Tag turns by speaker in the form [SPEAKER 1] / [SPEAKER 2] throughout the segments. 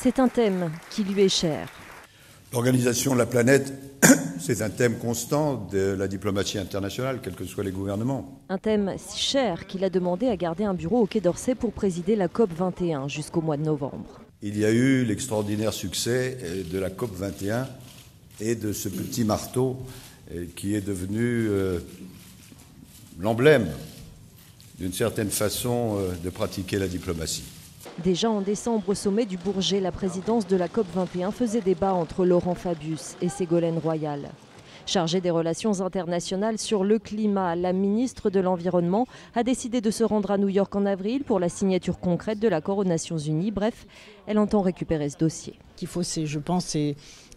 [SPEAKER 1] C'est un thème qui lui est cher.
[SPEAKER 2] L'organisation de la planète, c'est un thème constant de la diplomatie internationale, quels que soient les gouvernements.
[SPEAKER 1] Un thème si cher qu'il a demandé à garder un bureau au Quai d'Orsay pour présider la COP 21 jusqu'au mois de novembre.
[SPEAKER 2] Il y a eu l'extraordinaire succès de la COP 21 et de ce petit marteau qui est devenu l'emblème d'une certaine façon de pratiquer la diplomatie.
[SPEAKER 1] Déjà en décembre, au sommet du Bourget, la présidence de la COP 21 faisait débat entre Laurent Fabius et Ségolène Royal. Chargée des relations internationales sur le climat, la ministre de l'Environnement a décidé de se rendre à New York en avril pour la signature concrète de l'accord aux Nations Unies. Bref, elle entend récupérer ce dossier.
[SPEAKER 3] Ce qu'il faut, je pense,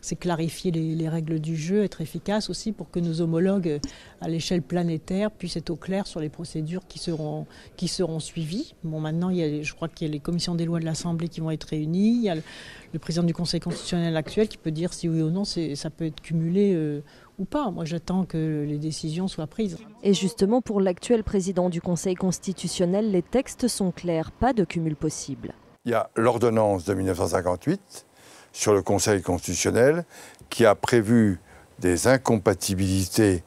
[SPEAKER 3] c'est clarifier les règles du jeu, être efficace aussi pour que nos homologues à l'échelle planétaire puissent être au clair sur les procédures qui seront suivies. Bon, maintenant, je crois qu'il y a les commissions des lois de l'Assemblée qui vont être réunies. Il y a le président du Conseil constitutionnel actuel qui peut dire si oui ou non ça peut être cumulé ou pas. Moi, j'attends que les décisions soient prises.
[SPEAKER 1] Et justement, pour l'actuel président du Conseil constitutionnel, les textes sont clairs, pas de cumul possible.
[SPEAKER 4] Il y a l'ordonnance de 1958 sur le Conseil constitutionnel qui a prévu des incompatibilités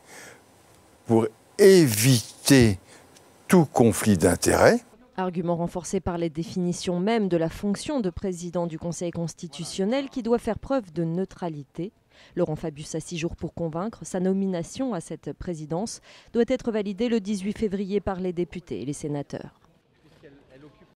[SPEAKER 4] pour éviter tout conflit d'intérêts.
[SPEAKER 1] Argument renforcé par les définitions même de la fonction de président du Conseil constitutionnel qui doit faire preuve de neutralité. Laurent Fabius a 6 jours pour convaincre. Sa nomination à cette présidence doit être validée le 18 février par les députés et les sénateurs.